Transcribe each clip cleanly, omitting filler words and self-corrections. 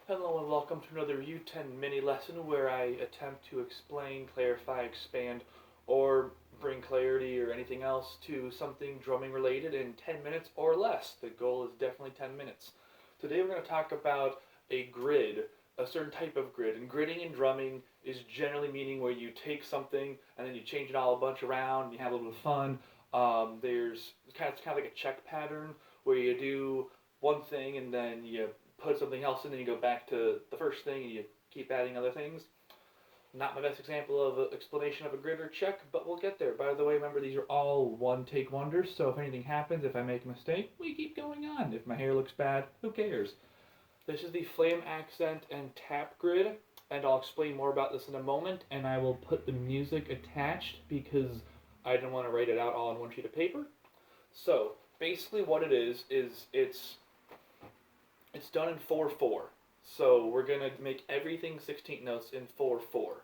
Hello and welcome to another U10 mini lesson where I attempt to explain, clarify, expand, or bring clarity or anything else to something drumming related in 10 minutes or less. The goal is definitely 10 minutes. Today we're going to talk about a grid, a certain type of grid. And gridding in drumming is generally meaning where you take something and then you change it all a bunch around and you have a little bit of fun. It's kind of like a check pattern where you do one thing and then you put something else in and you go back to the first thing and you keep adding other things. Not my best example of an explanation of a grid or check, but we'll get there. By the way, remember these are all one-take wonders, so if anything happens, if I make a mistake, we keep going on. If my hair looks bad, who cares? This is the Flam accent and tap grid, and I'll explain more about this in a moment, and I will put the music attached because I didn't want to write it out all on one sheet of paper. So, basically what it is it's done in 4/4. So we're going to make everything 16th notes in 4/4.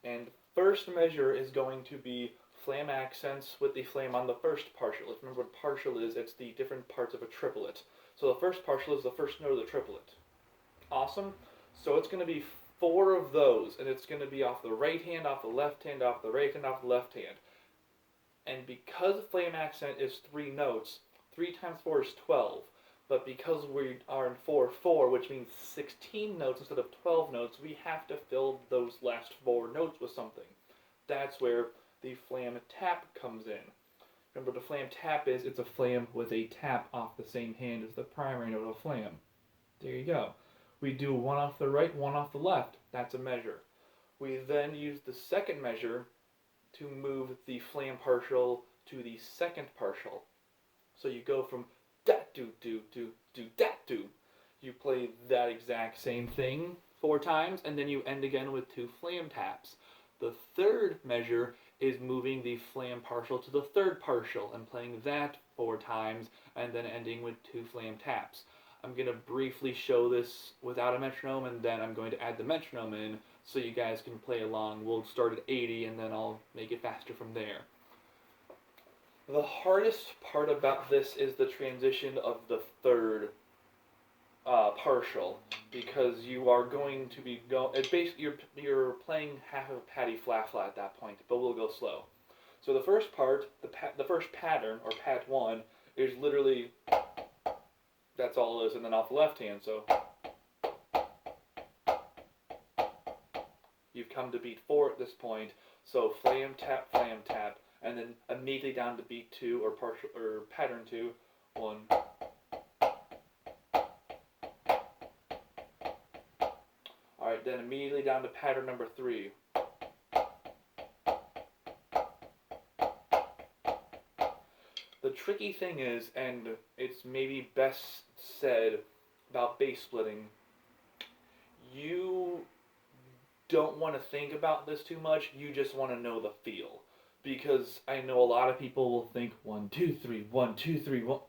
And first measure is going to be Flam accents with the Flam on the first partial. If you remember what partial is, it's the different parts of a triplet. So the first partial is the first note of the triplet. Awesome. So it's going to be 4 of those, and it's going to be off the right hand, off the left hand, off the right hand, off the left hand. And because Flam accent is 3 notes, 3 times 4 is 12. But because we are in 4/4, which means 16 notes instead of 12 notes, we have to fill those last 4 notes with something. That's where the Flam tap comes in. Remember what a Flam tap is? It's a Flam with a tap off the same hand as the primary note of a Flam. There you go. We do one off the right, one off the left. That's a measure. We then use the second measure to move the Flam partial to the second partial. So you go from dat do do do do dat do. You play that exact same thing 4 times, and then you end again with 2 Flam taps. The third measure is moving the Flam partial to the third partial and playing that 4 times, and then ending with 2 Flam taps. I'm going to briefly show this without a metronome, and then I'm going to add the metronome in so you guys can play along. We'll start at 80, and then I'll make it faster from there. The hardest part about this is the transition of the third partial, because you are going to be you're playing half of patty flat flat at that point, but we'll go slow. So the first part, the first pattern or pat 1 is literally that's all it is, and then off the left hand. So you've come to beat 4 at this point. So Flam tap, and then immediately down to beat 2 or partial or pattern 2. 1. Alright, then immediately down to pattern number 3. The tricky thing is, and it's maybe best said about bass splitting, you don't want to think about this too much, you just want to know the feel. Because I know a lot of people will think 1, 2, 3, 1, 2, 3, 1,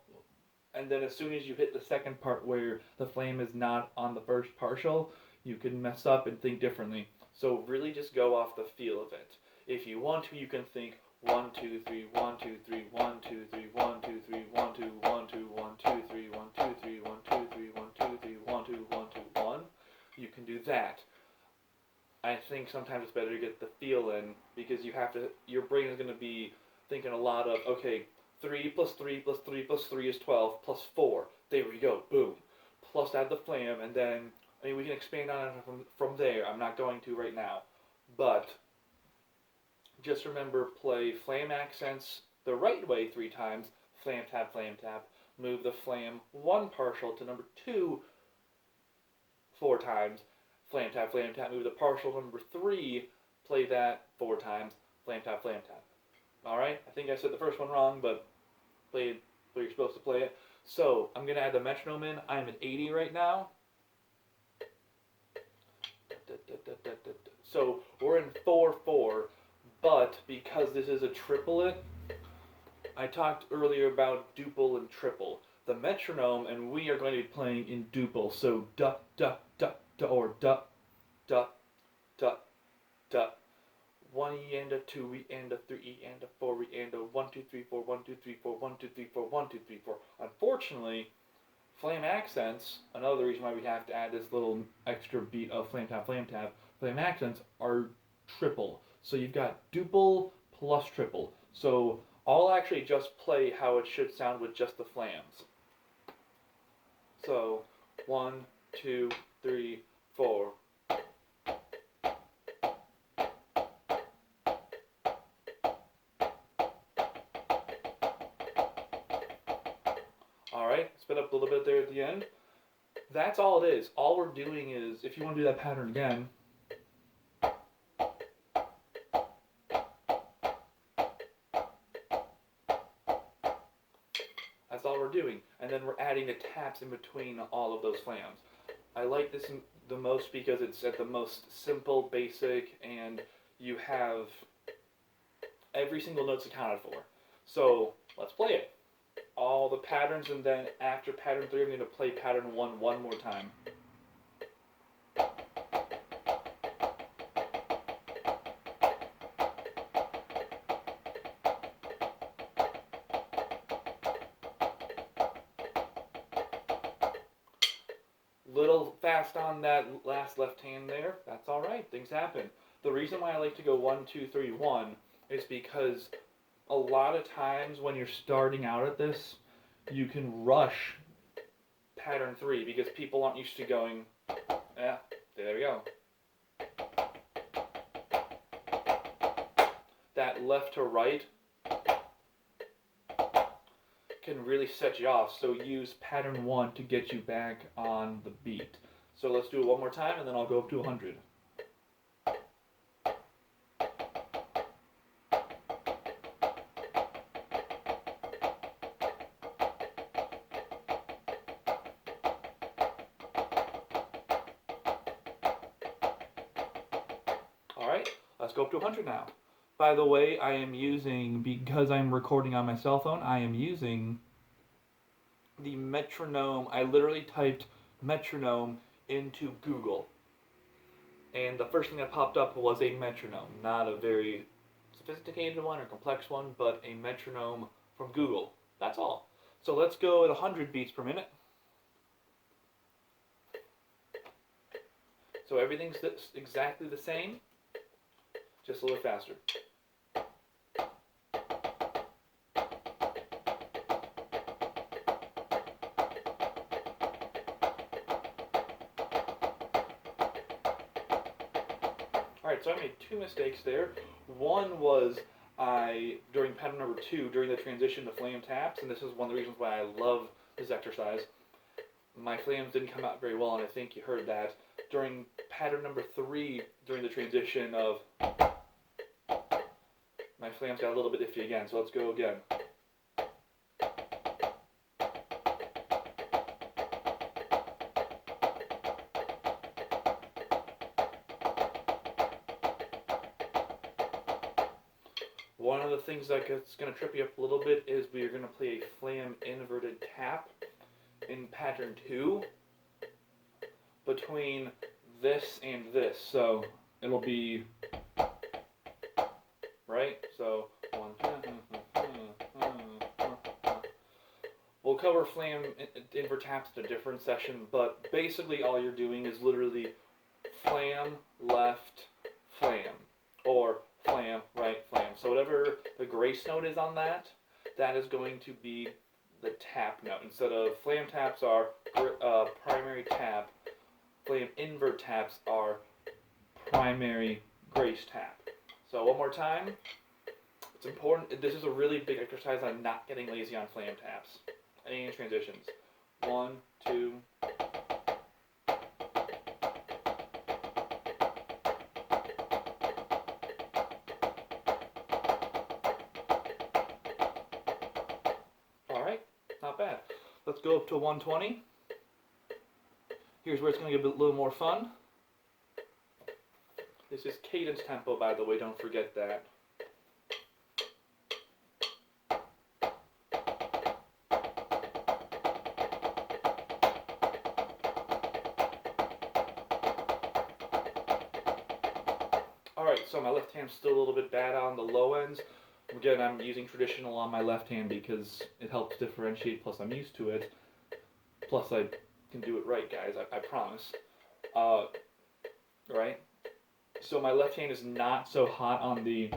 and then as soon as you hit the second part where the Flam is not on the first partial, you can mess up and think differently. So really just go off the feel of it. If you want to, you can think 1, 2, 3, 1, 2, 3, 1, 2, 3, 1, 2, 3, 1, 2, 1, 2, 1, 2, 3, 1, 2, 3, 1, 2, 3, 1, 2, 3, 1, 2, 1, 2, 1. You can do that. I think sometimes it's better to get the feel in, because you have to, your brain is going to be thinking a lot of, okay, 3 plus 3 plus 3 plus 3 is 12 plus 4. There we go, boom. Plus add the Flam, and then, I mean, we can expand on it from there. I'm not going to right now. But just remember, play Flam accents the right way 3 times, Flam tap, move the Flam 1 partial to number 2 4 times, Flam tap, move the partial number 3, play that 4 times, Flam tap. Alright, I think I said the first one wrong, but play it where you're supposed to play it. So, I'm going to add the metronome in. I'm at 80 right now. So, we're in 4/4, but because this is a triplet, I talked earlier about duple and triple. The metronome and we are going to be playing in duple, so da, da, da, da, or da, da, da, da. 1 E and a 2 E and a 3 E and a 4 E and a 1 2 3 4 1 2 3 4 1 2 3 4 1 2 3 4. Unfortunately, Flam accents, another reason why we have to add this little extra beat of flam tap, flam accents are triple. So you've got duple plus triple. So I'll actually just play how it should sound with just the flams. So 1, 2, 3, 4. Alright, spin up a little bit there at the end. That's all it is. All we're doing is, if you want to do that pattern again, that's all we're doing. And then we're adding the taps in between all of those flams. I like this the most because it's at the most simple, basic, and you have every single note's accounted for. So let's play it. All the patterns, and then after pattern 3, I'm going to play pattern 1 one more time. Little fast on that last left hand there. That's all right. Things happen. The reason why I like to go 1, 2, 3, 1 is because a lot of times when you're starting out at this, you can rush pattern 3 because people aren't used to going, yeah, there we go. That left to right can really set you off, so use pattern 1 to get you back on the beat. So let's do it one more time, and then I'll go up to 100. Alright, let's go up to 100 now. By the way, I am using, because I'm recording on my cell phone, I am using the metronome. I literally typed metronome into Google. And the first thing that popped up was a metronome. Not a very sophisticated one or complex one, but a metronome from Google. That's all. So let's go at 100 beats per minute. So everything's exactly the same, just a little faster. Alright, so I made 2 mistakes there. One was during pattern number 2, during the transition to flam taps, and this is one of the reasons why I love this exercise, my flams didn't come out very well, and I think you heard that. During pattern number 3, during the transition of, my flams got a little bit iffy again, so let's go again. One of the things that's going to trip you up a little bit is we're going to play a flam inverted tap in pattern 2 between this and this. So it'll be, right? So we'll cover flam invert taps in a different session, but basically all you're doing is literally flam, left, flam, or flam, right, flam. So whatever the grace note is on that, that is going to be the tap note. Instead of flam taps are primary tap, flam invert taps are primary grace tap. So one more time. It's important. This is a really big exercise on not getting lazy on flam taps. Any transitions. 1, 2. Alright, not bad. Let's go up to 120. Here's where it's going to get a little more fun. This is cadence tempo, by the way, don't forget that. Alright, so my left hand's still a little bit bad on the low ends. Again, I'm using traditional on my left hand because it helps differentiate, plus I'm used to it. Plus, I can do it right, guys. I promise. Right? So my left hand is not so hot on the,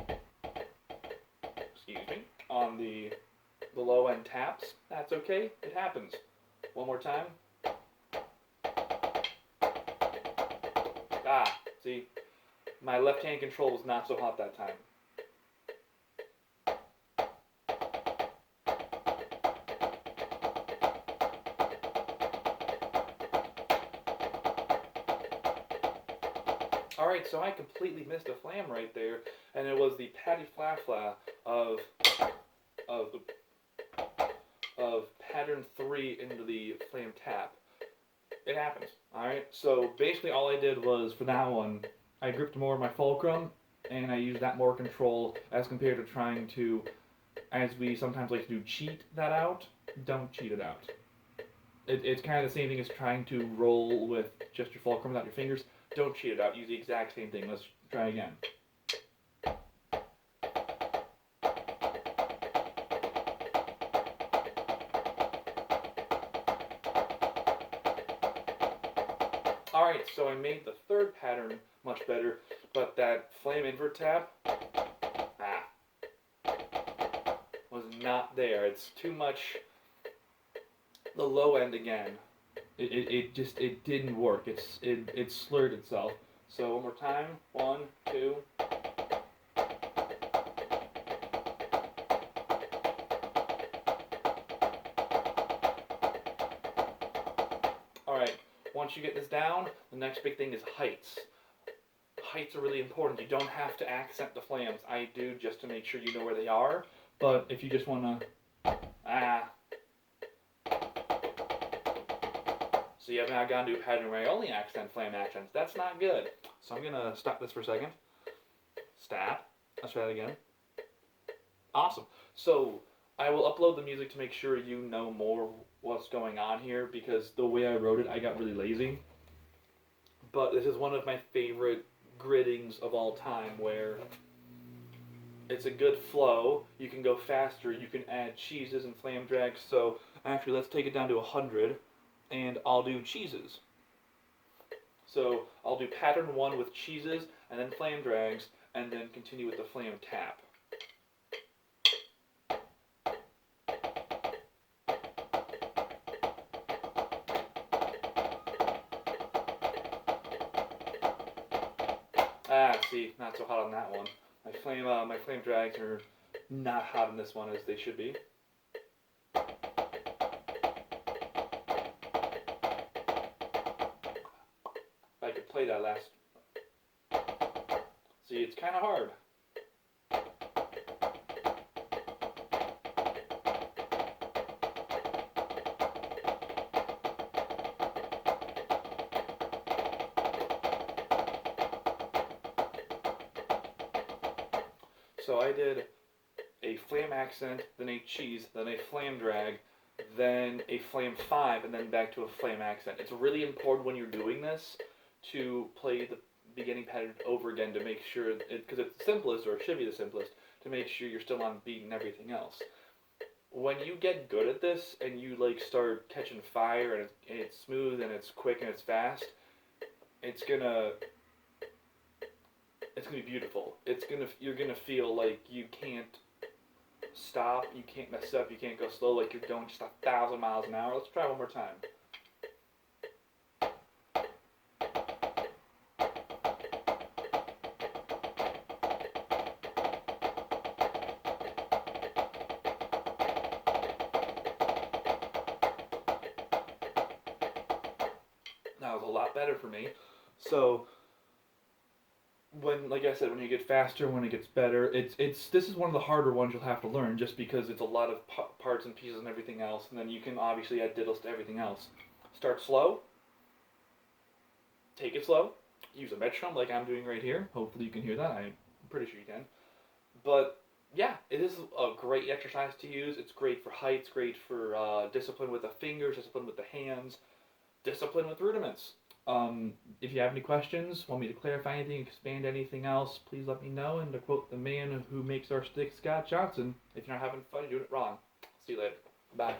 excuse me, on the low end taps. That's okay. It happens. One more time. Ah, see? My left hand control was not so hot that time. Alright, so I completely missed a flam right there, and it was the patty fla fla of pattern 3 into the flam tap. It happens. Alright, so basically all I did was, for that one, I gripped more of my fulcrum, and I used that more control as compared to trying to, as we sometimes like to do, cheat that out. Don't cheat it out. It's kind of the same thing as trying to roll with just your fulcrum without your fingers. Don't cheat it out. Use the exact same thing. Let's try again. Alright, so I made the third pattern much better, but that flam invert tap, was not there. It's too much the low end again. It didn't work. It slurred itself. So one more time. 1, 2. Alright, once you get this down, the next big thing is heights. Heights are really important. You don't have to accent the flams. I do just to make sure you know where they are. But if you just want to, so you have now gone to a pattern where I only accent flam accents. That's not good. So I'm going to stop this for a second. Stop. Let's try that again. Awesome. So I will upload the music to make sure you know more what's going on here, because the way I wrote it, I got really lazy. But this is one of my favorite grittings of all time, where it's a good flow. You can go faster. You can add cheeses and flam drags. So actually, let's take it down to 100. And I'll do cheeses. So I'll do pattern 1 with cheeses, and then flam drags, and then continue with the flam tap. See, not so hot on that one. My flame drags are not hot on this one as they should be. I could play that last. See, it's kind of hard. So I did a flam accent, then a cheese, then a flam drag, then a flam 5, and then back to a flam accent. It's really important when you're doing this to play the beginning pattern over again to make sure, because it's the simplest, or it should be the simplest, to make sure you're still on beat and everything else. When you get good at this and you like start catching fire and it's smooth and it's quick and it's fast, it's gonna be beautiful. You're gonna feel like you can't stop, you can't mess up, you can't go slow, like you're going just 1,000 miles an hour. Let's try one more time. That was a lot better for me. So like I said, when you get faster, when it gets better, this is one of the harder ones you'll have to learn, just because it's a lot of parts and pieces and everything else, and then you can obviously add diddles to everything else. Start slow, take it slow, use a metronome like I'm doing right here. Hopefully you can hear that. I'm pretty sure you can. But yeah, it is a great exercise to use. It's great for heights, great for discipline with the fingers, discipline with the hands, discipline with rudiments. If you have any questions, want me to clarify anything, expand anything else, please let me know. And to quote the man who makes our sticks, Scott Johnson, if you're not having fun, you're doing it wrong. See you later. Bye.